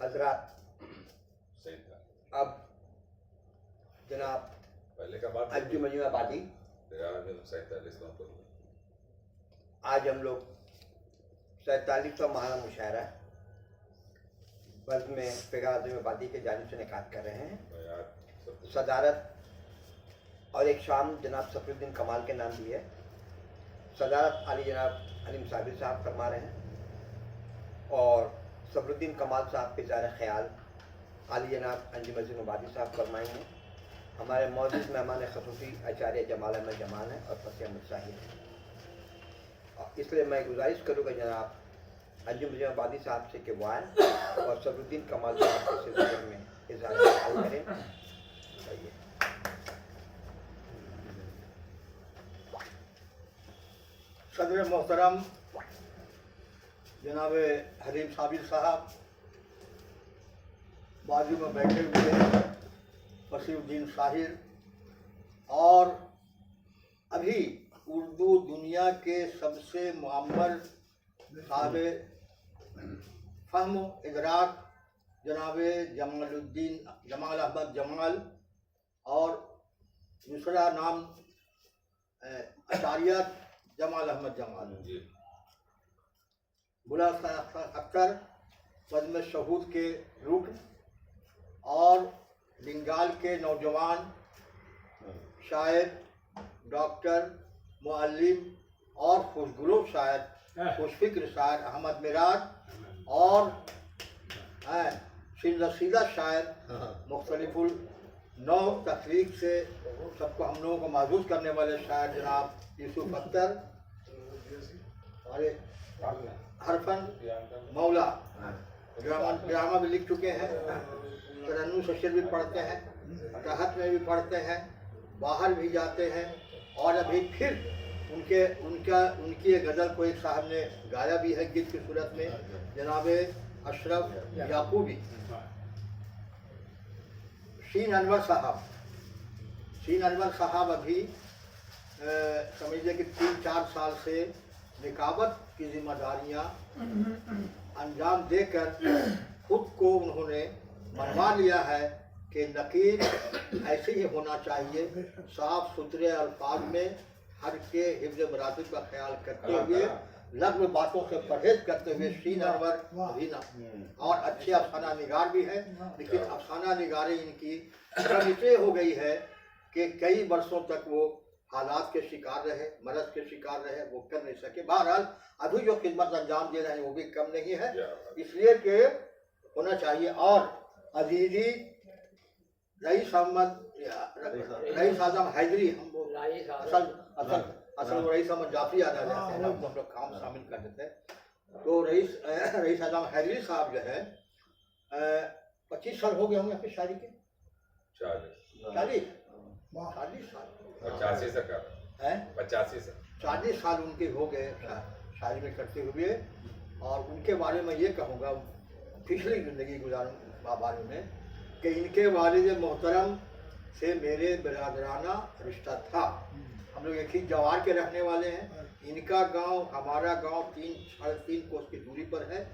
हजरात, सही था। अब जनाब पहले का बात अंजुम आबादी, 47 आज हम लोग 47वां महाना मुशायरा बज़्म में पैगाम आबादी के जानिब से निकात कर रहे हैं। सदारत और एक शाम जनाब सफरुद्दीन कमाल के नाम भी है। सदारत आली जनाब हलीम साबिर साहब फरमा रहे हैं और सफरुद्दीन कमाल साहब पे ज़ाहिर ख्याल आली जनाब अंजुम आबादी साहब फरमाएंगे। हमारे मौजूद मेहमान खसूसी आचार्य जमाल अहमद जमाल हैं और फतेह अहमद साहिब हैं। और इसलिए मैं गुजारिश करूँगा जनाब अंजुम आबादी साहब से कि वो आएँ और सफरुद्दीन कमाल साहब के सिलसिले में इज़हार ख्याल करें। सदर मोहतरम जनाब हलीम साबिर साहब, बाजू में बैठे हुए फसीउद्दीन साहिर और अभी उर्दू दुनिया के सबसे मुअम्मर साहब फ़हम इदराक जनाब जमाल अहमद जमाल और दूसरा नाम आचार्य जमाल अहमद जमाल, बुलंद अख्तर बज़्म शहूद के रुकन और बंगाल के नौजवान शायर, डॉक्टर, मुअल्लिम और खुशगुलो शायर, खुशफिक्र शायर अहमद मिराज और सीधा शायर मुख्तलिफुल नौ तख्लीक से सबको हम लोगों को महसूस करने वाले शायर जनाब यूसुफ अख्तर और हरफन मौला ड्रामा भी लिख चुके हैं, तरन्नुम शशर भी पढ़ते हैं, राहत में भी पढ़ते हैं, बाहर भी जाते हैं और अभी फिर उनकी एक गज़ल को एक साहब ने गाया भी है गीत की सूरत में, जनाब अशरफ याकूबी। शीन अनवर साहब अभी समझिए कि 3-4 साल से निकाबत की जिम्मेदारियां अंजाम देकर खुद को उन्होंने मनवा लिया है कि नकीर ऐसे ही होना चाहिए, साफ सुथरे अल्फाज में हर के हिफ्ज़ मरातिब का ख्याल करते हुए, लग़्व बातों से परहेज करते हुए शीन अनवर अभी और अच्छे अफसाना निगार भी है, लेकिन अफसाना निगारी इनकी इतनी हो गई है कि कई वर्षों तक वो हालात के शिकार रहे, मरज के शिकार रहे, वो कर नहीं सके। बहरहाल अभी जो खिदमत अंजाम दे रहे हैं वो भी कम नहीं है, इसलिए कि होना चाहिए। और अजीजी रईस आज़म हैदरी, असल रईस अहमद जाफरी याद आ जाते हैं, हम लोग काम शामिल कर देते हैं। तो रईस आज़म हैदरी साहब जो है 25 साल हो गए होंगे आपकी शादी के? 40 साल 85 से कर हैं, 85 से 40 साल उनके हो गए शादी में करते हुए। और उनके बारे में ये कहूँगा, पिछली ज़िंदगी गुजारने बारे में, कि इनके वालिद मोहतरम से मेरे बिरादराना रिश्ता था। हम लोग एक ही जवार के रहने वाले हैं। इनका गांव हमारा गांव 3-3.5 कोस की दूरी पर है।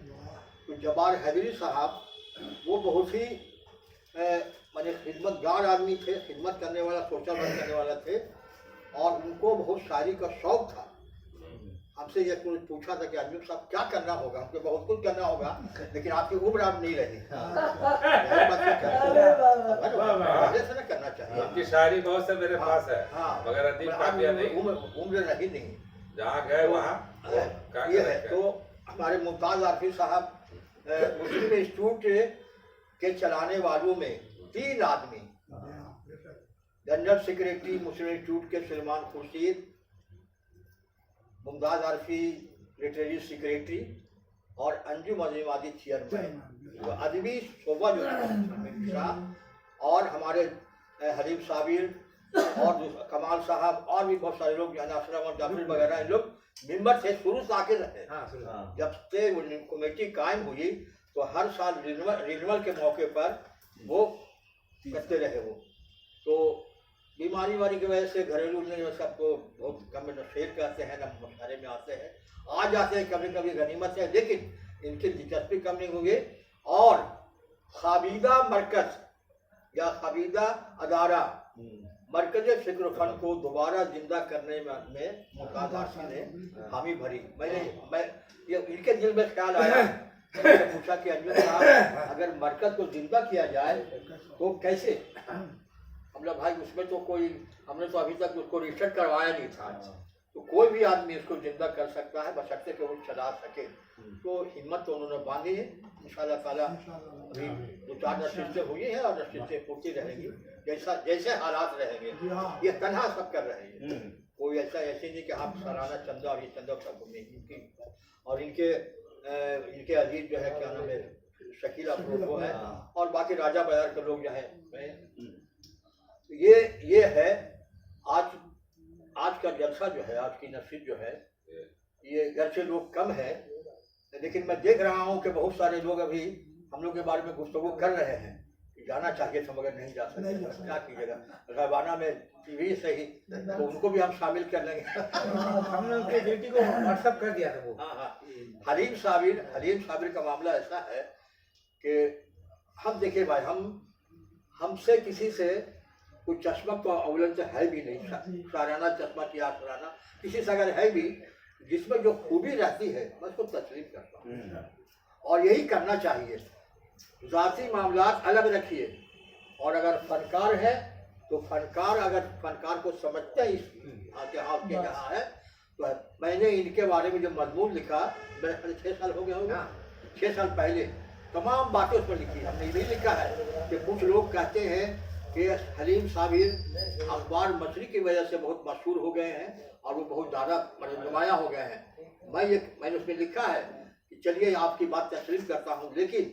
तो जब्बार हैदरी साहब वो बहुत ही माने खिदमतगार आदमी थे, खिदमत करने वाला, सोशल वर्क करने वाला थे और उनको बहुत शायरी का शौक था। हमसे ये पूछा था कि अंजुम साहब क्या करना होगा, हमको बहुत कुछ करना होगा, लेकिन आपकी उम्र अब नहीं रही, ऐसा ना करना चाहिए। उनकी शायरी बहुत से मेरे पास है, मगर अदीब काफिया नहीं, उम्र रही नहीं, जहाँ गए वहाँ ये है। तो हमारे मुमताज आरफी साहब मुस्लिम इंस्टीट्यूट के चलाने वालों में 3 आदमी, जनरल सेक्रेटरी मुस्लिम इंस्टीट्यूट के सलमान खुर्शीद, मुमताज आरफी लिटरेरी सेक्रेटरी और अंजुम आबादी चेयरमैन, तो अदबी शोबा जो है और हमारे हलीम साबिर और कमाल साहब और भी बहुत सारे लोग जो है अशरफ जाफरी वगैरह, इन लोग मेंबर से शुरू से आके रहे। जब से कमेटी कायम हुई तो हर साल रिन्यूअल के मौके पर वो करते रहे। वो तो बीमारी वारी की वजह से घरेलू में सबको बहुत कम शेर करते हैं, न मशारे में आते हैं, आ जाते हैं कभी कभी गनीमत है, लेकिन इनकी दिलचस्पी कम नहीं होगी। और खाबीदा मरकज या खाबीदा अदारा मरकज फिक्र फन को दोबारा जिंदा करने में मुमताज आशी ने हामी भरी। मैं ये इनके दिल में ख्याल आया, मैंने पूछा कि अंजुम साहब अगर मरकज को जिंदा किया जाए तो कैसे? हमने भाई उसमें तो कोई, हमने तो अभी तक उसको रिसर्च करवाया नहीं था, तो कोई भी आदमी इसको जिंदा कर सकता है बशर्ते कि वो चला सके। तो हिम्मत तो उन्होंने बांधी है, इंशाल्लाह ताला अभी 2-4 नशिस्तें हुई हैं और नशिस्तें होती रहेंगी जैसे हालात रहेंगे। ये तनहा सब कर रहे हैं, कोई ऐसे नहीं कि आप सालाना चंदा और ये चंदा सब नहीं। और इनके अजीज जो है क्या नाम है शकील अफरोज वो है और बाकी राजा बाजार के लोग जो है। ये है आज का जलसा जो है, आज की नसीब जो है, ये घर से लोग कम है, लेकिन मैं देख रहा हूँ कि बहुत सारे लोग अभी हम लोग के बारे में गुफ्तगू कर रहे हैं कि जाना चाहिए था मगर नहीं जा सकते। क्या कीजिएगा, गैबाना में टीवी से ही तो उनको भी हम शामिल कर लेंगे। हमने उनकी बेटी को व्हाट्सएप कर दिया था वो। हाँ, हलीम साबिर का मामला ऐसा है कि हम देखिए भाई, हमसे किसी से कोई चश्मा तो अवलन से है भी नहीं, साराना चश्मा की आसराना किसी से अगर है भी जिसमें जो खूबी रहती है मैं उसको तस्लीम करता हूँ और यही करना चाहिए। ज़ाती मामलात अलग रखिए और अगर फनकार है तो अगर फनकार को समझते हैं इस हाथ के यहाँ है तो मैंने इनके बारे में जो मजमून लिखा मेरे ख्याल 6 साल हो गए होगा, 6 साल पहले तमाम बातें उस पर लिखी। हमने ये भी लिखा है कि कुछ लोग कहते हैं कि हलीम साबिर अखबार मसरी की वजह से बहुत मशहूर हो गए हैं और वो बहुत ज़्यादा नुमाया हो गए हैं। मैंने उसमें लिखा है कि चलिए आपकी बात तस्लीम करता हूँ, लेकिन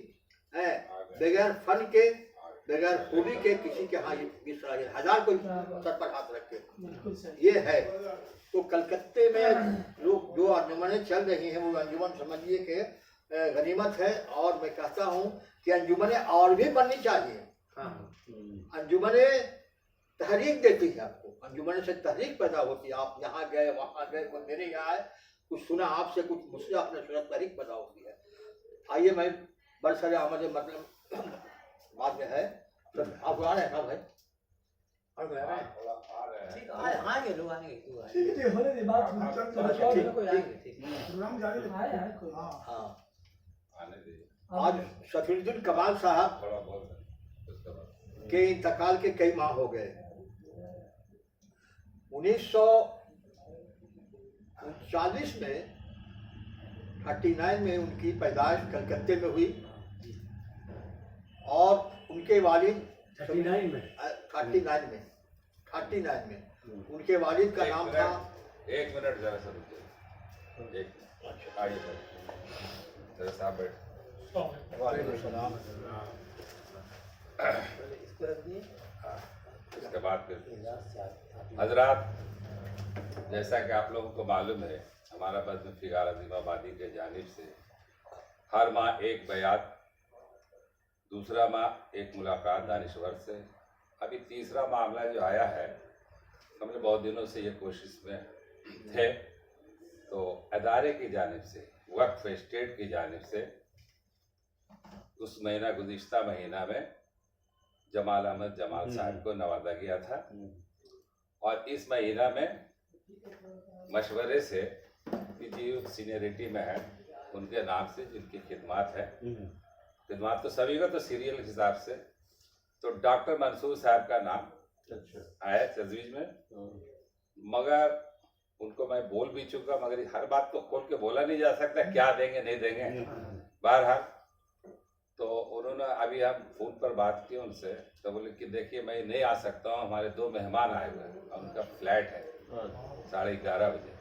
बगैर फन के बगैर खूबी के किसी के यहाँ ये 1000 कोई सर पर हाथ रख के ये है। तो कलकत्ते में जो अंजुमनें चल रही हैं वो अंजुमन समझिए कि गनीमत है और मैं कहता हूँ कि अंजुमनें और भी बननी चाहिए। अंजुमनें तहरीक देती है आपको, अंजुमन से तहरीक पैदा होती है। आप यहाँ गए वहाँ गए, कोई मेरे यहाँ है, कुछ सुना आपसे, कुछ मुझसे आपने सुना, तहरीक पैदा होती है। आइए मैं बरसरे आमद मतलब बात में है तो आप आ रहे हैं ना भाई? और आ रहे हैं, ठीक है, आएंगे लोग आएंगे, ठीक है, होने दे बात कोई आएंगे, ठीक प्रोग्राम जारी तो आए हैं कोई। हाँ, आने दे आज शफीउद्दीन कमाल साहब थोड़ा बहुत उसके बाद के इंतकाल के कई माह हो गए। 1939 में 39 में उनकी पैदाइश कलकत्ते में हुई और उनके वालिद 39 में 39 में उनके वालिद का नाम था। 1 मिनट जरा सा रुकिए, एक आइए जरा साहब बैठ। वालेकुम सलाम। इसको रख दिए। इसके बाद फिर हजरात, जैसा कि आप लोगों को मालूम है, हमारा बज़्म फिगार अज़ीमाबादी के जानिब से हर माह एक बयात, दूसरा माह एक मुलाकात दानिश्वर से, अभी तीसरा मामला जो आया है, हमने बहुत दिनों से ये कोशिश में थे, तो अदारे की जानिब से, वक्फ स्टेट की जानिब से उस महीना गुज़िश्ता महीना में जमाल अहमद जमाल साहब को नवाजा गया था और इस महीना में मशवरे से जो सीनियरिटी में है उनके नाम से जिनकी खिदमत है, खिदमत तो सभी का तो सीरियल के हिसाब से, तो डॉक्टर मंसूर साहब का नाम आया तजवीज़ में, मगर उनको मैं बोल भी चुका, मगर हर बात तो खोल के बोला नहीं जा सकता, क्या देंगे नहीं देंगे। बहरहाल तो उन्होंने अभी हम फ़ोन पर बात की उनसे, तो बोले कि देखिए मैं नहीं आ सकता हूँ, हमारे 2 मेहमान आए हुए हैं और उनका फ्लैट है 11:30 बजे,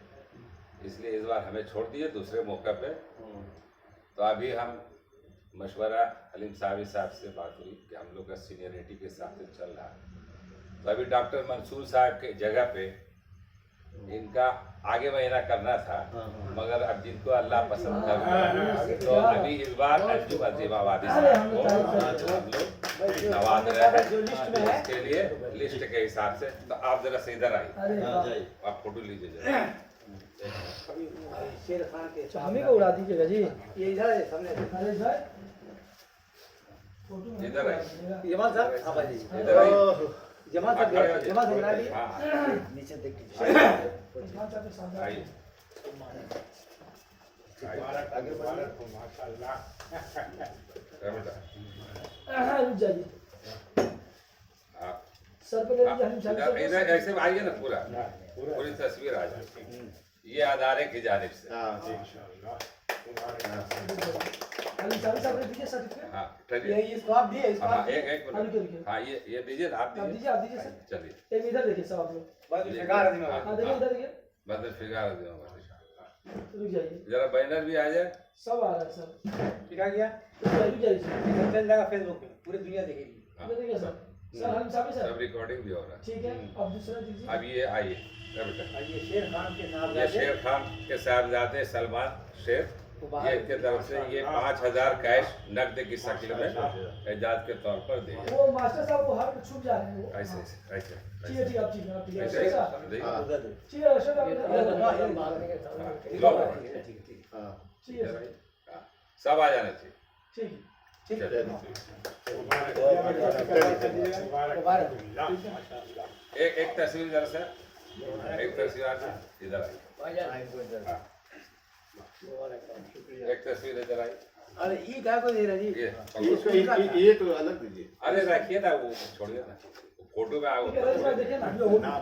इसलिए इस बार हमें छोड़ दिए दूसरे मौके पे। तो अभी हम मशवरा हलीम साहब से बात हुई कि हम लोग का सीनियरिटी के हिसाब से चल रहा है, तो अभी डॉक्टर मंसूर साहब के जगह पे इनका आगे महीना करना था, मगर अब जिनको अल्लाह पसंद कर रहा, तो अभी इस बार अंजुम अज़ीमाबादी साहब को हम लोग नवाज रहे हैं इसके लिए लिस्ट के हिसाब से। तो आप जरा से इधर आइए, आप फोटो लीजिए जरा। शेर खान के हमें को उड़ा दीजिएगा जी। ये इधर है सामने। अरे सर फोटो इधर आइए। जमाल साहब हाँ भाई इधर आइए। जमाल हाँ, खड़े हो साहब जाइए। जमाल साहब बनाइए हाँ, नीचे देख लीजिए आइए। इरफान साहब के साथ आइए। क्या बेटा? रुक जाइए आप सर पे ले लीजिए हनीम साहब इधर इधर ऐसे आइए ना पूरा पूरी तस्वीर आ जाए। ये अदारे की जानिब से हनीम साहब साहब ने दीजिए सर्टिफिकेट हाँ चलिए। ये इसको आप दिए इसको हाँ आप दिए एक आगे मिनट देखिए हाँ ये दीजिए ना आप आप दीजिए दीजिए सर चलिए एक इधर देखिए सब आप लोग बस बेकार आदमी हाँ, हाँ देखिए इधर देखिए बदल फिगार दो रुक जाइए जरा बैनर भी आ जाए। सब आ रहा है सर ठीक है गया रुक जाइए सर ये चल जाएगा फेसबुक पे पूरी दुनिया देखेगी हाँ, इधर देखिए सर सर हनीम साहब सर सब रिकॉर्डिंग भी हो रहा है। ठीक है अब दूसरा दीजिए अब ये आइए क्या बेटा? और ये शेर खान के साहब ये शेर खान के साहबजादे सलमान शेर ये इनके तरफ से ये 5,000 कैश नकद की शक्ल में एजाज के तौर पर दिए। वो मास्टर साहब वो हाथ में छुप जा रहे हैं वो ऐसे हाँ। ऐसे ठीक है ठीक है आप ठीक है आप ठीक है ऐसे सर देखिए। हाँ। ठीक है अशोक आप इधर- हाँ ठीक है इधर सर आइए। हाँ, सब आ जाना चाहिए। ठीक है चलिए। एक तस्वीर जरा से एक तस्वीर आ जाए इधर आइए। हाँ, एक तस्वीर इधर आई अरे ये क्या को दे रहा जी ये ये तो अलग दीजिए। अरे रखिए ना वो छोड़िए ना फोटो में आओ ठीक है रईस भाई देखिए ना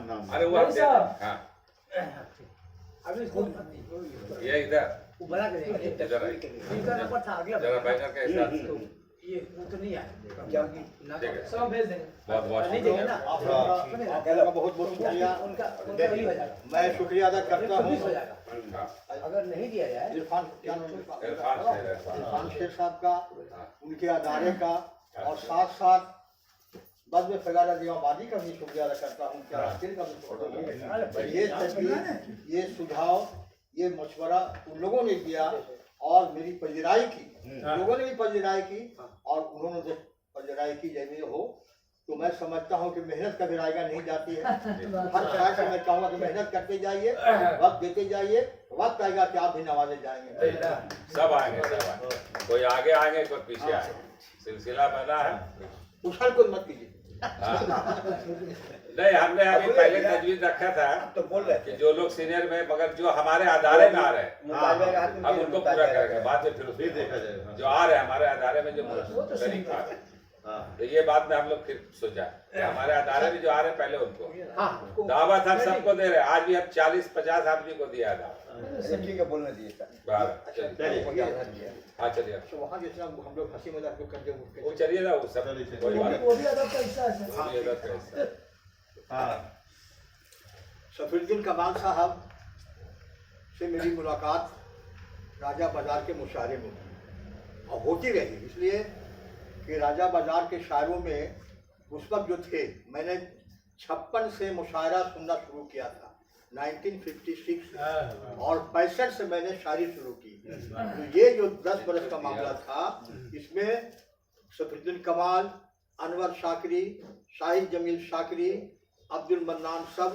नाम अरे वो आप रईस साहब। हाँ अभी इसको ये इधर वो बना के देंगे इधर आइए इनका नंबर था अगला जरा बैनर के हिसाब से ये वो तो नहीं आया ठीक है सब हम भेज देंगे बहुत बहुत नहीं देंगे ना शुक्रिया। आपका बहुत बहुत शुक्रिया। उनका उनका वही हो जाएगा मैं शुक्रिया अदा करता हूँ 26 हो जाएगा हाँ, अगर नहीं दिया जाए इरफान क्या नाम है उनका? इरफान शेर, इरफान। इरफान शेर साहब का हाँ। उनके अदारे का और साथ साथ बद में फिगार आबादी का भी शुक्रिया अदा करता हूँ क्या रास्ते का भी शुक्रिया अदा करता हूँ। ये तस्वीर ये सुझाव ये मशवरा उन लोगों ने दिया और मेरी पजराई की लोगों ने भी पजराई की और उन्होंने जो पजराई की जैसे हो तो मैं समझता हूँ कि मेहनत कभी रायगा नहीं जाती है। हर शायर से मैं कहूँगा कि मेहनत करते जाइए वक्त देते जाइए वक्त आएगा कि आप भी नवाजे जाएंगे। सब आएंगे कोई आगे आएंगे कोई पीछे आएंगे सिलसिला बना है। उछल को मत कीजिए। हाँ। नहीं हमने अभी पहले तजवीज रखा था तो बोल रहे कि जो लोग सीनियर में मगर जो हमारे अदारे में आ रहे हैं हम उनको पूरा करेंगे बाद में फिर फिर देखा जाएगा। जो आ रहे हैं हमारे अदारे में जो शरीक आ रहे हैं हाँ तो ये बात में हम लोग फिर सोचा कि हमारे अदारे में जो आ रहे हैं पहले उनको हाँ दावत हम सबको दे रहे हैं। आज भी हम 40-50 आदमी को दिया है दावत। ठीक है बोलने दिए सर। चलिए हाँ चलिए तो वहाँ जितना हम लोग हंसी मजाक जो करते हैं वो चलिए ना वो सब कोई बात वो भी अदब का हिस्सा है सर नहीं, ये बात का हिस्सा है। हाँ सफीरुद्दीन कमाल साहब से मेरी मुलाकात राजा बाजार के मुशायरे में हुई और होती रही इसलिए कि राजा बाजार के शायरों में उस वक्त जो थे मैंने 56 से मुशायरा सुनना शुरू किया था 1956 और 65 से मैंने शायरी शुरू की। तो ये जो 10 बरस का मामला था इसमें सफीरुद्दीन कमाल अनवर शाकिरी शाहिद जमील शाकिरी अब्दुल मन्नान सब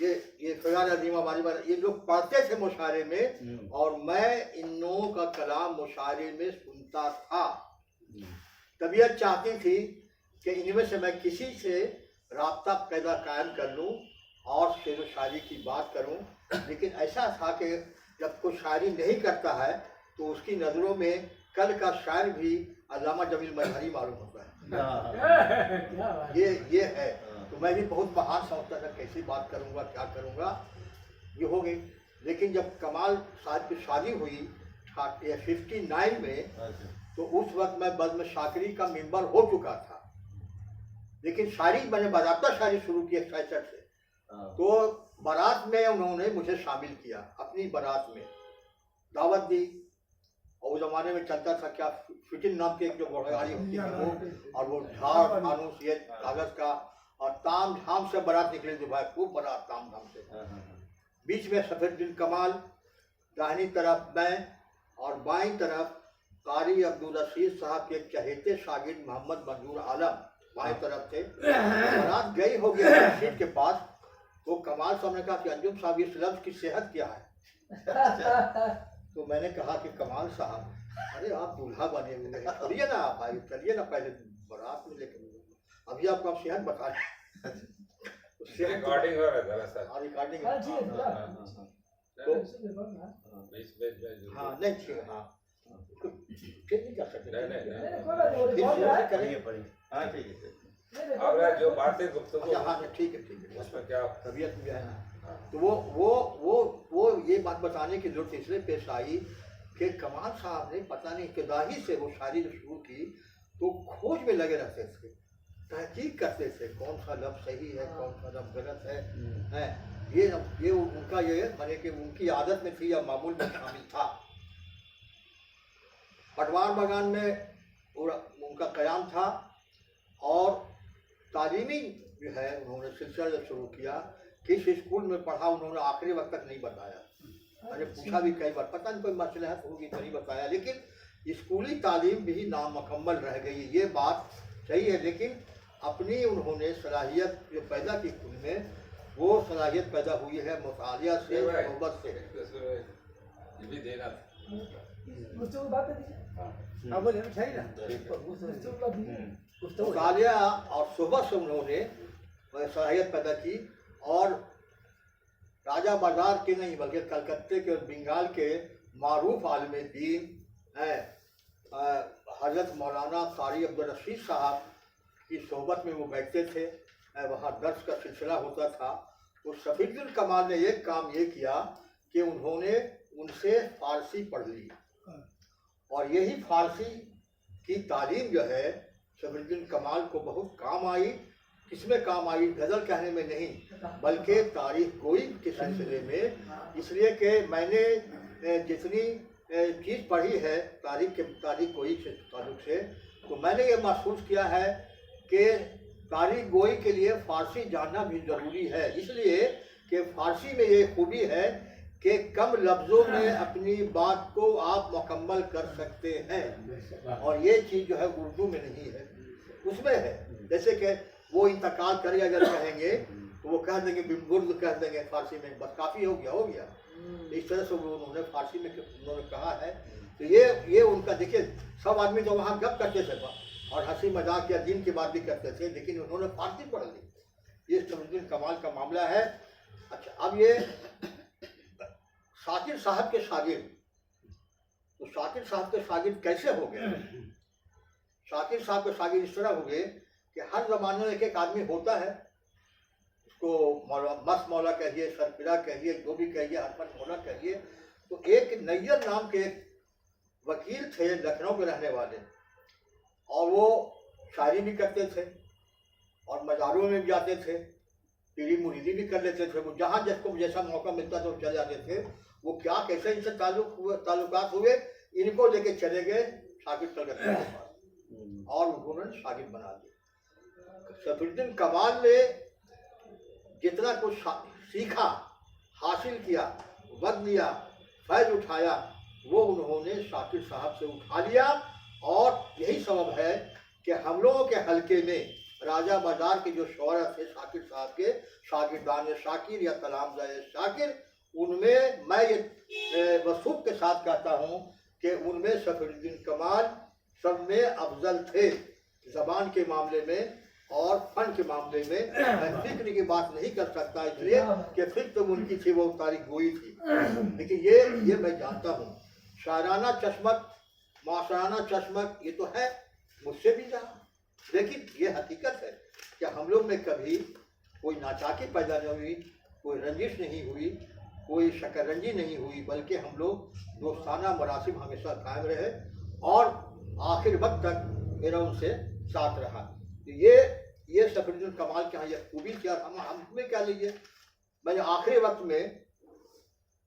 ये फिगार अजीमा वाली ये लोग पढ़ते थे मुशायरे में और मैं इन लोगों का कलाम मुशायरे में सुनता था। तबीयत चाहती थी कि इनमें से मैं किसी से राब्ता पैदा कायम कर लूँ और शेर व शायरी की बात करूँ लेकिन ऐसा था कि जब कोई शायरी नहीं करता है तो उसकी नज़रों में कल का शायर भी अल्लामा जमील मजहरी मालूम होता है। ये है तो मैं भी बहुत महान समझता था कैसी बात करूँगा क्या करूँगा ये हो गई। लेकिन जब कमाल साहब की शादी हुई 59 में तो उस वक्त मैं बज़्म शाकिरी का मेंबर हो चुका था लेकिन शायरी मैंने बाज़ाब्ता शायरी शुरू की 66 से। तो बारात में उन्होंने मुझे शामिल किया अपनी बारात में दावत दी और उस जमाने में चलता था क्या फिटिंग नाम की एक जो गाड़ी होती थी वो और वो झाड़ फानूस ये कागज का और ताम झाम से बारात निकले थे भाई खूब बारात ताम झाम से। बीच में सफीरुद्दीन कमाल दाहिनी तरफ मैं और बाईं तरफ कारी अब्दुल रशीद साहब के चहेते शागिर्द मोहम्मद मंजूर आलम बाईं तरफ थे। बारात गई हो गया रशीद के पास तो कमाल साहब ने कहा कि अंजुम साहब इस लफ्ज़ की सेहत क्या है तो मैंने कहा कि कमाल साहब, अरे आप दूल्हा बने हुए हैं, चलिए ना आप भाई, चलिए ना पहले बारात में लेकर अभी आपको आप सेहत बता रहे रिकॉर्डिंग हो रहा था सर। रिकॉर्डिंग हाँ, ठीक है, भैया। तो बीच में हाँ नहीं ठीक है, हाँ फिर नहीं कर सकते, नहीं, कोई बात नहीं, वो रिकॉर्ड है। करेंगे। हाँ ठीक है सर। नहीं, रिकॉर्ड अब है। जो बातें गुफ्तगू अच्छा हाँ ठीक है उसमें क्या तबीयत में है ना। हाँ। तो वो ये बात बताने की जरूरत इसलिए पेश आई कि कमाल साहब ने पता नहीं किदाही से वो शायरी जब शुरू की तो खोज में लगे रहते थे, तहकीक करते थे कौन सा लफ्ज़ सही है, कौन सा लफ्ज़ गलत है। ये उनका ये माने कि उनकी आदत में थी या मामूल में शामिल था। पटवार बागान में उनका क़याम था और तालीमी जो है उन्होंने सिलसिला जब शुरू किया, किस स्कूल में पढ़ा उन्होंने आखिरी वक्त तक नहीं बताया। मैंने पूछा भी कई बार, पता नहीं कोई मसलहत होगी तो नहीं बताया, लेकिन स्कूली तालीम भी नामुकम्मल रह गई, ये बात सही है। लेकिन अपनी उन्होंने सलाहियत जो पैदा की उनमें, वो सलाहियत पैदा हुई है मुतालिया से, मोहब्बत से। ये भी देना था। मुझसे कोई बात नहीं कीजिए। हाँ बोलिए, सही ना। मुझसे कोई बात नहीं। मुतालिया और सोहबत से उन्होंने सलाहियत पैदा की और राजा बाजार के नहीं बल्कि कलकत्ते के और बंगाल के मारूफ आलिम दीन हज़रत मौलाना कारी अब्दुल रशीद साहब की सोहबत में वो बैठते थे, वहाँ दर्स का सिलसिला होता था। तो सफीउद्दीन कमाल ने एक काम ये किया कि उन्होंने उनसे फ़ारसी पढ़ ली और यही फ़ारसी की तालीम जो है सफीउद्दीन कमाल को बहुत काम आई। किसमें काम आई? गज़ल कहने में नहीं बल्कि तारीख गोई के सिलसिले में। इसलिए कि मैंने जितनी चीज़ पढ़ी है तारीख गोई से ताल्लुक़ से, तो मैंने ये महसूस किया है कि तारीख गोई के लिए फ़ारसी जानना भी ज़रूरी है, इसलिए कि फ़ारसी में ये खूबी है कि कम लफ्ज़ों में अपनी बात को आप मुकम्मल कर सकते हैं और ये चीज़ जो है उर्दू में नहीं है, उसमें है। जैसे कि वो इंतकाल करे अगर कहेंगे तो वो कह देंगे बुर्द कह देंगे फ़ारसी में, बस काफ़ी हो गया। इस तरह से वो उन्होंने फ़ारसी में उन्होंने कहा है। तो ये उनका देखिए, सब आदमी तो वहाँ गप करते थे और हंसी मजाक या दिन की बात भी करते थे, लेकिन उन्होंने फ़ारसी पढ़ ली। ये सफीउद्दीन कमाल का मामला है। अच्छा, अब ये शाकिर साहब के शागिर्द, तो शाकिर साहब के शागिर्द कैसे हो गए? शाकिर साहब के शागिर्द इस तरह हो गए कि हर ज़माने में एक आदमी होता है, उसको मस्त मौला कहिए, सरफिरा कहिए, जो भी कहिए, हरमत मौला कहिए। तो एक नैयर नाम के एक वकील थे लखनऊ के रहने वाले, और वो शायरी भी करते थे और मज़ारों में भी जाते थे, पीरी मुरीदी भी कर लेते थे। वो जहाँ जिसको जैसा मौका मिलता था वो चले जाते थे। वो क्या कैसे इनसे ताल्लुकात हुए, इनको लेके चले गए शागिर कलकत्ता के पास और उन्होंने शागिर बना दिया। सफीउद्दीन कमाल ने जितना कुछ सीखा, हासिल किया, वक़्त लिया, फैज़ उठाया, वो उन्होंने शाकिर साहब से उठा लिया। और यही सबब है कि हम लोगों के हलके में राजा बाजार के जो शौरा थे शाकिर साहब के, शागिर्दान शाकिर या तलामज़ाए शाकिर, उनमें मैं ये वसूख के साथ कहता हूँ कि उनमें सफीउद्दीन कमाल सब में अफजल थे, ज़बान के मामले में और फन के मामले में। मैं फिक्र की बात नहीं कर सकता इसलिए कि फिक्र तो उनकी थी, वो तारीख गोई थी, लेकिन ये मैं जानता हूँ। शायराना चश्मक, माशराना चश्मक ये तो है मुझसे भी ज़्यादा, लेकिन ये हकीकत है कि हम लोग में कभी कोई नाचाकी पैदा नहीं हुई, कोई रंजिश नहीं हुई, कोई शकरंजी नहीं हुई, बल्कि हम लोग दोस्ताना मरासिम हमेशा कायम रहे और आखिर वक्त तक मेरा उनसे साथ रहा। तो ये सफीउद्दीन कमाल के यहाँ ये खूबी थी। और हमें क्या लीजिए, मैंने आखिरी वक्त में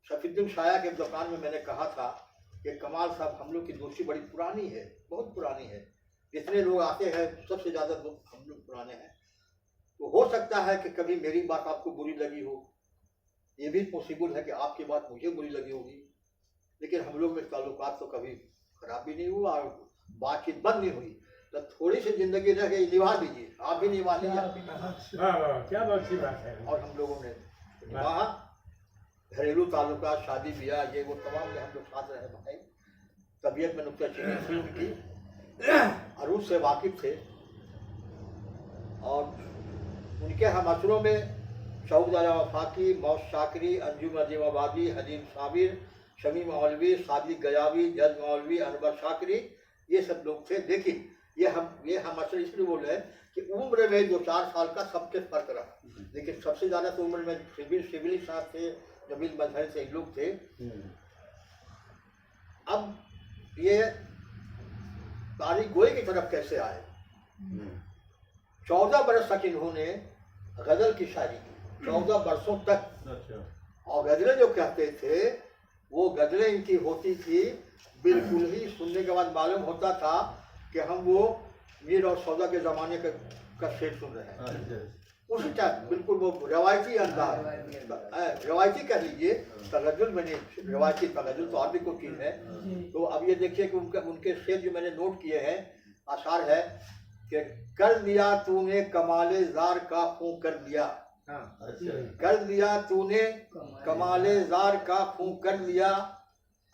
सफीउद्दीन शाया के दुकान में मैंने कहा था कि कमाल साहब हम लोग की दोस्ती बड़ी पुरानी है, बहुत पुरानी है, जितने लोग आते हैं सबसे ज़्यादा हम लोग पुराने हैं। तो हो सकता है कि कभी मेरी बात आपको बुरी लगी हो, ये भी पॉसिबल है कि आपकी बात मुझे बुरी लगी होगी, लेकिन हम लोग में ताल्लुकात तो कभी खराब भी नहीं हुआ और बातचीत बंद नहीं हुई। तो थोड़ी सी जिंदगी रह गई, निभा दीजिए, आप भी निभा लीजिए। क्या अच्छी बात है। और हम लोगों ने निभाया घरेलू ताल्लुकात, शादी ब्याह, ये वो तमाम में हम लोग साथ रहे भाई। तबीयत में नुक्ताचीनी थी उनकी, अरूज से वाकिफ थे। और उनके हम असरों में शौकत वफाकी, मौत शाकरी, अंजुम अजीमाबादी, हलीम साबिर, शमी मौलवी, सादिक गयावी, जज मौलवी, अनवर शाकरी, ये सब लोग थे। लेकिन ये हम असर इसलिए बोल रहे हैं कि उम्र में 2-4 साल का सबके फर्क रहा, लेकिन सबसे ज़्यादा तो उम्र में शिबिली साहब थे, जमील मजहर से लोग थे। अब ये तारीख गोई की तरफ कैसे आए? 14 बरस तक इन्होंने गज़ल की शायरी की, 14 बरसों तक। और गज़लें जो कहते थे वो गज़लें इनकी होती थी बिल्कुल ही, सुनने के बाद मालूम होता था कि हम वो मीर और सौदा के ज़माने का शेर सुन रहे हैं। उसी टाइम बिल्कुल वो रवायती अंदाज, रवायती कह लीजिए, तगजुल में नहीं, रवायती तगजुल तो और भी कोई चीज़ है। तो अब ये देखिए कि उनके शेर जो मैंने नोट किए हैं, आसार है कि कर दिया तूने कमाले ज़ार का खूं कर दिया, कर दिया तूने कमाले ज़ार का खूं कर दिया,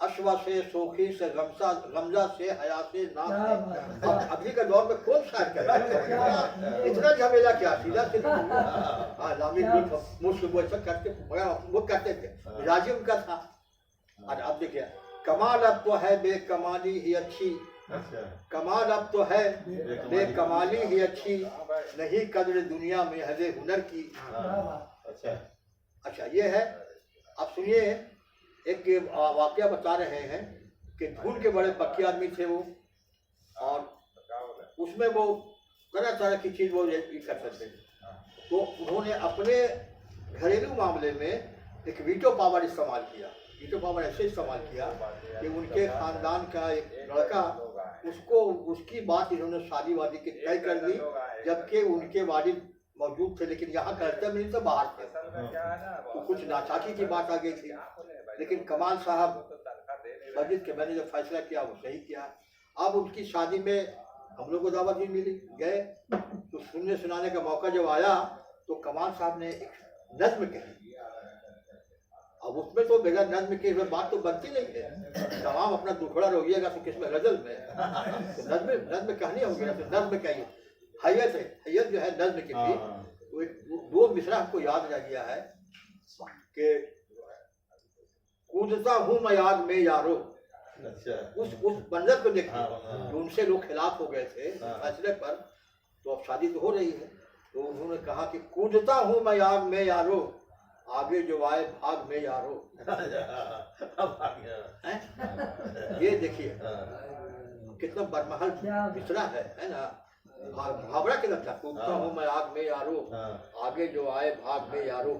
अशवा से सोखी से गमजा से हया से नाम। अभी के दौर में कौन शायर करेगा इतना झमेला? क्या सीधा से मुस्लिम वो करते थे, मिजाज उनका था। और अब देखिए, कमाल अब तो है बेकमाली ही अच्छी, कमाल अब तो है बेकमाली ही अच्छी, नहीं कदर दुनिया में हले हुनर की। अच्छा ये है। अब सुनिए, एक वाकया बता रहे हैं कि धूल के बड़े पक्के आदमी थे वो, और उसमें वो तरह तरह की चीज़ वो करते थे। तो उन्होंने अपने घरेलू मामले में एक वीटो पावर इस्तेमाल किया। वीटो पावर ऐसे इस्तेमाल किया कि उनके ख़ानदान का एक लड़का, उसको उसकी बात इन्होंने शादी वादी की तय कर दी, जबकि उनके वालिद मौजूद थे, लेकिन यहाँ करते नहीं तो बाहर थे। तो कुछ नाचाकी की बात आ गई थी, लेकिन कमाल साहब मस्जिद के मैंने जो फैसला किया वो सही किया। अब उनकी शादी में हम लोग को दावत भी मिली, गए। तो सुनने सुनाने का मौका जब आया तो कमाल साहब ने एक नज्म कही। अब उसमें तो बगैर नज्म के बात तो बनती नहीं है। तमाम अपना दुखड़ा रोइएगा तो किसमें गजल में, तो नज्म कहनी होगी ना, तो नज्म कहिए। हैयत है, हैयत जो है नज्म की थी। तो 2 मिसरा हमको याद रह गया है कि कूदता हूँ मैं आग में यारो। उस मंजर को देखिए, जो उनसे लोग खिलाफ हो गए थे फैसले पर। तो अब शादी तो हो रही है, तो उन्होंने कहा कि कूदता हूँ मैं आग में यारो, आगे जो आए भाग में यारो। ये देखिए कितना बरमहल मिसरा है ना। भावरा के लगता, कूदता हूँ मैं आग में यारो, आगे जो आए भाग में यारो।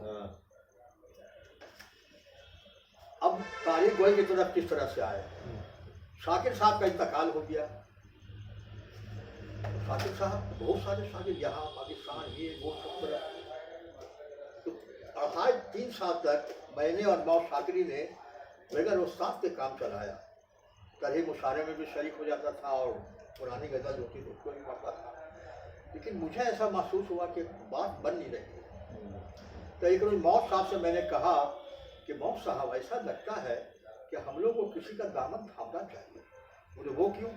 अब तारीख गोई की तरफ किस तरह से आए? शाकिर साहब का इंतकाल हो गया। शाकिर साहब बहुत सारे शाकिर यहाँ पाकिस्तान, ये वो सब तरह। तो 3 साल तक मैंने और मौत शाकिरी ने बगैर उस्ताद के काम चलाया। तरह मुशारे में भी शरीक हो जाता था और पुरानी गज़ल जो थी उसको भी पढ़ता था। लेकिन मुझे ऐसा महसूस हुआ कि बात बन नहीं रही। तो एक रोज मौत साहब से मैंने कहा कि मौत साहब, ऐसा लगता है कि हम लोग को किसी का दामन थामना चाहिए। बोले वो क्यों?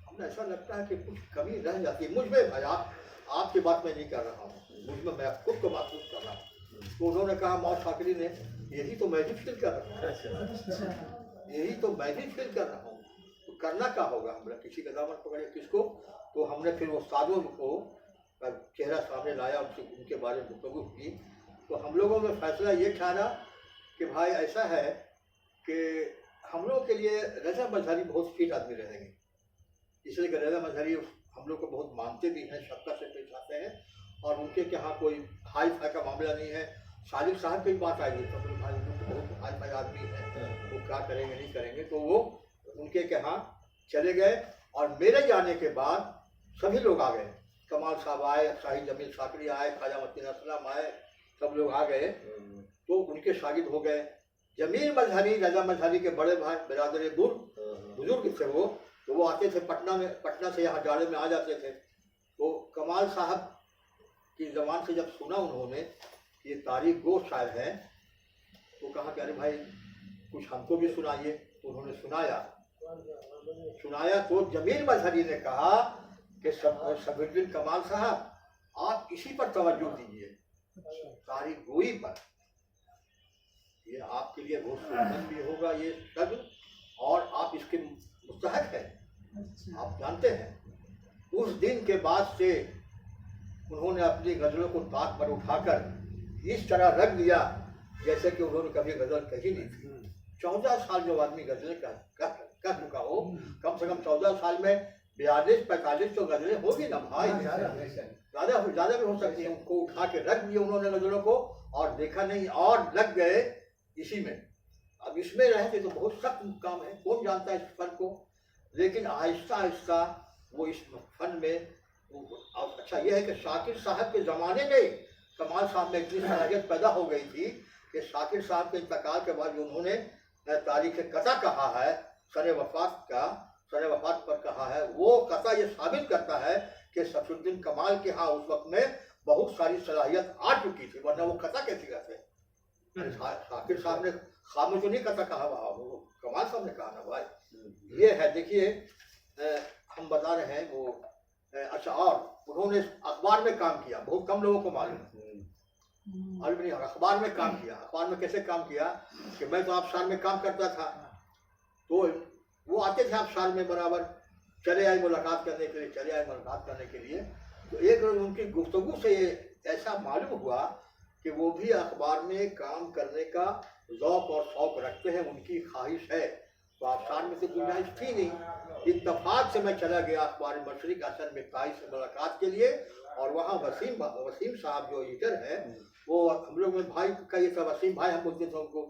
हमें ऐसा लगता है कि कुछ कमी रह जाती है मुझ में। भाई आपकी बात मैं नहीं कर रहा हूँ, मुझ में मैं खुद को महसूस कर रहा हूँ। तो उन्होंने कहा, मौत शाकिरी ने, यही तो मैं भी फील कर रहा हूँ, यही तो मैं भी फील कर रहा हूँ। तो करना क्या होगा? हमारा किसी का दामन पकड़े किसको? तो हमने फिर वो साधुओं को चेहरा सामने लाया, उनके बारे में गुफ्तगू की। तो हम लोगों में फैसला ये ठहरा कि भाई ऐसा है कि हम लोग के लिए रज़ा मजहरी बहुत फिट आदमी रहेंगे, इसलिए कि रज़ा मजहरी हम लोग को बहुत मानते भी हैं, सबका से पेश आते हैं, और उनके यहाँ कोई हाई फाई का मामला नहीं है। सादिक साहब की बात आई तो भाई बहुत हाई फाई आदमी है, वो क्या करेंगे नहीं करेंगे। तो वो उनके यहाँ चले गए, और मेरे जाने के बाद सभी लोग आ गए। कमाल साहब आए, शाही जमील शाकरी आए, ख्वाजा मतीन असलम आए, सब लोग आ गए। तो उनके शागिद हो गए। जमील मजहरी, रज़ा मजहरी के बड़े भाई, बिरादर बुजुर्ग थे वो। तो वो आते थे पटना से यहाँ जाड़े में आ जाते थे। तो कमाल साहब की ज़बान से जब सुना उन्होंने ये तारीख गो शायर हैं, तो कहा कि अरे भाई कुछ हमको भी सुनाइए। तो उन्होंने सुनाया तो जमील मजहरी ने कहा कि सफरुद्दीन कमाल साहब आप इसी पर तवज्जो दीजिए, तारीख गोई पर। ये आपके लिए बहुत सुंदर भी होगा ये शब्द, और आप इसके मुस्तहक हैं, आप जानते हैं। उस दिन के बाद से उन्होंने अपनी गजलों को ताक पर उठाकर इस तरह रख दिया जैसे कि उन्होंने कभी गजल कही नहीं थी। 14 साल जो आदमी गजलें कर चुका हो, कम से कम 14 साल में 42-45 तो गजलें होगी ना भाई, ज्यादा भी हो सकती है। उनको उठा के रख दिए उन्होंने गजलों को, और देखा नहीं और लग गए इसी में। अब इसमें रहते तो बहुत सख्त काम है, कौन जानता है इस फन को, लेकिन आहिस्ता आहिस्ता वो इस फन में। अच्छा यह है कि शाकिर साहब के ज़माने में कमाल साहब में इतनी सलाहियत पैदा हो गई थी कि शाकिर साहब के इंतकाल के बाद जो उन्होंने तारीख कता कहा है, सर वफात पर कहा है, वो कता ये साबित करता है कि सफरुद्दीन कमाल के यहाँ उस वक्त में बहुत सारी सलाहियत आ चुकी थी, वरना वो कता कैसे कहते। शाकिर साहब ने खामोश नहीं कता कहा, वो कमाल साहब ने कहा ना भाई। ये है, देखिए हम बता रहे हैं वो। अच्छा, और उन्होंने अखबार में काम किया, बहुत कम लोगों को मालूम नहीं। अखबार में काम किया। अखबार में कैसे काम किया कि मैं तो आबशार में काम करता था, तो वो आते थे आबशार में बराबर, चले आए मुलाकात करने के लिए। तो एक रोज उनकी गुफ्तगू से ऐसा मालूम हुआ कि वो भी अखबार में काम करने का ज़ौक़ और शौक़ रखते हैं, उनकी ख्वाहिश है। तो आबशार में तो गुंजाइश थी नहीं। इत्तफाक से मैं चला गया अखबार मशरिक हसन मिफ्ताही से मुलाकात के लिए, और वहाँ वसीम साहब जो एडिटर है, वो हम लोग में भाई का ये था, वसीम भाई हम बोलते थे उनको।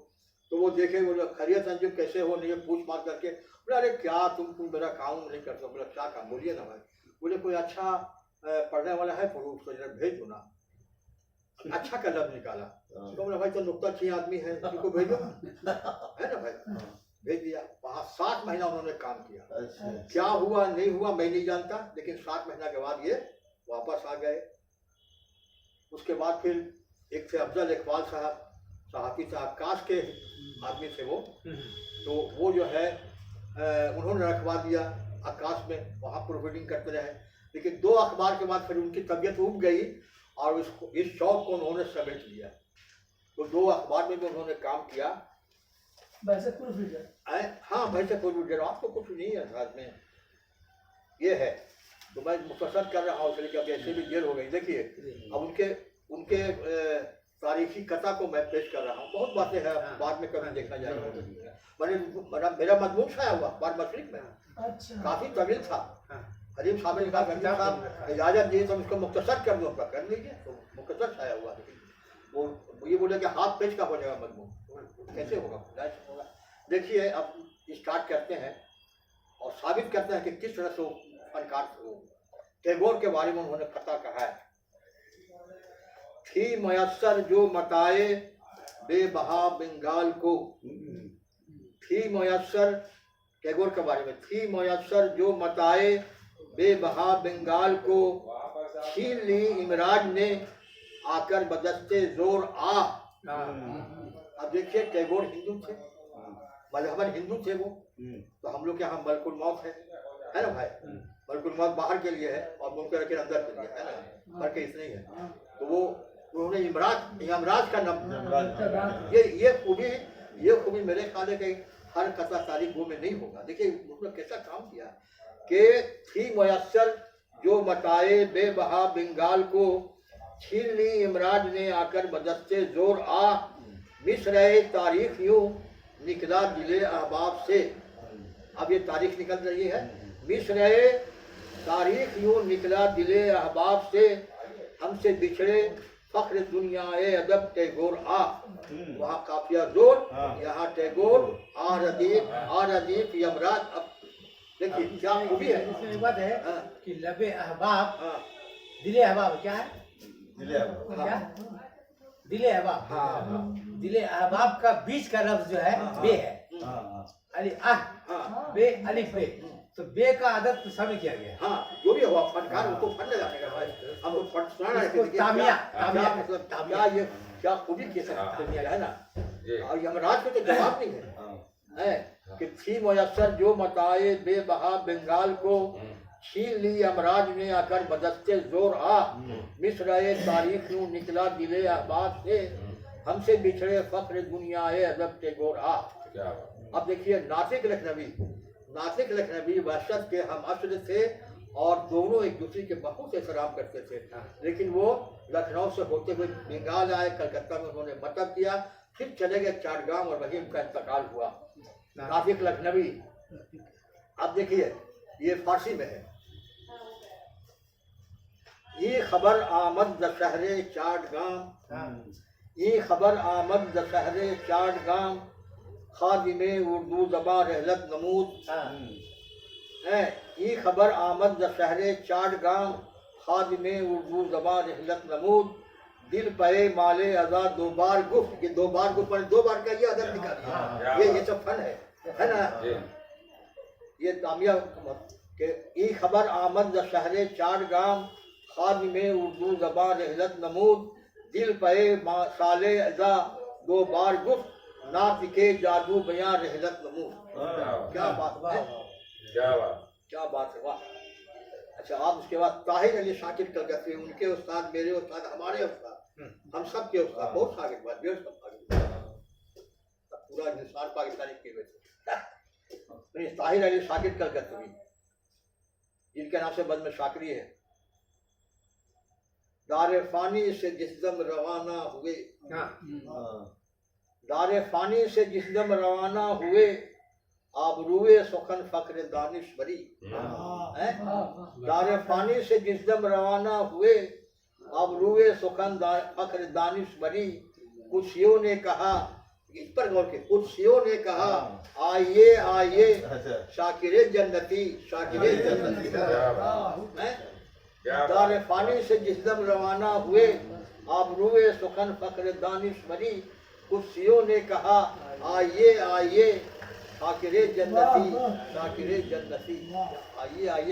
तो वो देखे, बोले खैरियत अंजुम कैसे हो, नहीं पूछ मार करके बोले अरे क्या तुम मेरा काम नहीं करते। बोला क्या काम, बोलिए ना भाई। बोले कोई अच्छा पढ़ने वाला है तो उसको जरा भेज दो ना। अच्छा का लफ्ज निकाला। तो बोला भाई तो नुक्ता चाहिए आदमी है, उनको भेजो, है ना भाई। भेज दिया। वहाँ 7 महीना उन्होंने काम किया। क्या हुआ नहीं हुआ मैं नहीं जानता, लेकिन 7 महीना के बाद ये वापस आ गए। उसके बाद फिर एक थे अफजल इकबाल साहब, सहाफ़ी साहब, काश के आदमी थे वो। तो वो जो है उन्होंने रखवा दिया आकाश में, वहाँ प्रोफिटिंग करते रहे। लेकिन 2 अखबार के बाद फिर उनकी तबीयत उब गई और इस शौक को उन्होंने समेट लिया। तो 2 अखबार में भी उन्होंने काम किया। वैसे प्रूफ रीडर, हाँ वैसे प्रूफ रीडर, आपको कुछ नहीं है साथ में। ये है तो मैं मुख्तसर कर रहा हूँ, इसलिए अब ऐसे भी जेल हो गई। देखिए अब उनके तारीखी कथा को मैं पेश कर रहा हूँ। बहुत बातें हैं, बाद में कभी देखा जाएगा। मेरा मजमून छाया हुआ अखबार मशरिक में, अच्छा काफी तवील था। हरीम साहब ने कहा हरीम साहब इजाजत दी तो इसको मुख्तसर कर दो, कर लीजिए। तो मुख्तसर छाया हुआ, वो ये बोले कि हाथ पेज का हो जाएगा मजमून, कैसे होगा। देखिए अब स्टार्ट करते हैं और साबित करते हैं कि किस तरह से फनकार टैगोर के बारे में उन्होंने कथा कहा है। थी मयस्सर जो मताए बेबहा बंगाल को, थी मयस्सर, टैगोर के बारे में, थी मयस्सर जो मताए बेबहा बंगाल को, छीन ली इमराज ने आकर बदस्ते जोर आ। अब देखिए टैगोर हिंदू थे, मजहबन हिंदू थे वो। तो हम लोग के यहाँ मलकुल मौत है ना भाई, मलकुल मौत बाहर के लिए है और मुनकर के अंदर के लिए है ना, फर्क इतना ही है। तो वो उन्होंने यमराज का नाम, ये खूबी मेरे ख्याल है कि हर कथा तारीख वो में नहीं होगा। देखिए उन्होंने कैसा काम किया कि थी मयस्सर जो मताए बेबहा बंगाल को, छीन ली इमराज ने आकर बदस्ते जोर आ, मिस रहे तारीख यूं निकला दिले अहबाब से। अब ये तारीख निकल रही है, मिस रहे तारीख यूं निकला दिले अहबाब से, हमसे बिछड़े फख्र दुनिया अदब टैगोर आ। वहाँ काफिया जोर, यहाँ टैगोर आ रदीफ यमराज। अब देखिए क्या खूबी है। इसमें एक बात है कि लबे अहबाब, दिले अहबाब क्या है, क्या दिले अहबाब, दिले अहबाब का बीच का लफ्ज जो है बे है, अली बे अलिफ बे। तो बे का आदत तो समझ किया गया। हाँ जो भी हुआ फनकार उनको फन लगाने का भाई, हमको फन सुनाना है कि तामिया क्या ये क्या खूबी के साथ है ना। जी। और यमराज को तो जवाब नहीं है कि थी मुयस्सर जो मताए बेबहा बंगाल को छीन ली यमराज ने आकर बदस्ते जोर आ मिस्र तारीख नू निकला दिले अहबाब से हमसे बिछड़े फख्र दुनियाए अदब के गोर आ। क्या बात। अब देखिए नासिक लखनवी वहशत के हम असर थे और दोनों एक दूसरे के बहुत एहतराम करते थे, लेकिन वो लखनऊ से होते हुए बंगाल आए, कलकत्ता में उन्होंने मतलब किया, फिर चले गए चाटगांव और वहीं उनका इंतकाल हुआ। नासिक लखनवी। अब देखिए ये फारसी में है। ये खबर आमद दशहरे चाटगांव, ये खबर आमद दशहरे चाटगांव खादिमे उर्दू ज़बान रहलत नमूद है। ये खबर आमद दशहरे चाटगांव खादिमे उर्दू ज़बान रहलत नमूद दिल पे माले अदा दो बार गुफ्त। ये दो बार गुफ्त मैंने 2 बार का ये अदब निकालिया। ये सब फन है ना। ये तामिया के ये खबर आमद दशहरे चाटगांव खादिमे उर्दू ज़बान रहलत नमूद दिल पे साले अदा 2 बार गुफ्त नात के जादू बयां रहलत नमूद। क्या बात है, क्या बात है, वाह। अच्छा, आप उसके बाद ताहिर अली शाकिर कलकत्ते, उनके उस्ताद, मेरे उस्ताद, हमारे उस्ताद, हम सब के उस्ताद, बहुत शागिर्द बात, डेढ़ सब शागिर्द, पूरा हिंदुस्तान पाकिस्तानी के हुए थे। ताहिर अली शाकिर कलकत्ते जिनके नाम से बद में शाकरी है। दारे फानी से जिसदम रवाना हुए, दारे फानी से जिसदम रवाना हुए आबरूए सुखन फक्र दानिशवरी। दारे फानी से जिसदम रवाना हुए आबरूए सुखन फक्र दानिशवरी। कुर्सियों ने कहा, इस पर गौर के, कुर्सियों ने कहा आइए आइए शाकिरे जन्नती, शाकिरे जन्नती। दारे फानी से जिसदम रवाना हुए आबरूए सुखन फक्र दानिशवरी। कुर्सियों ने कहा आइए आइए शाकिरे जन्नती, शाकिरे जन्नती। आइए आइए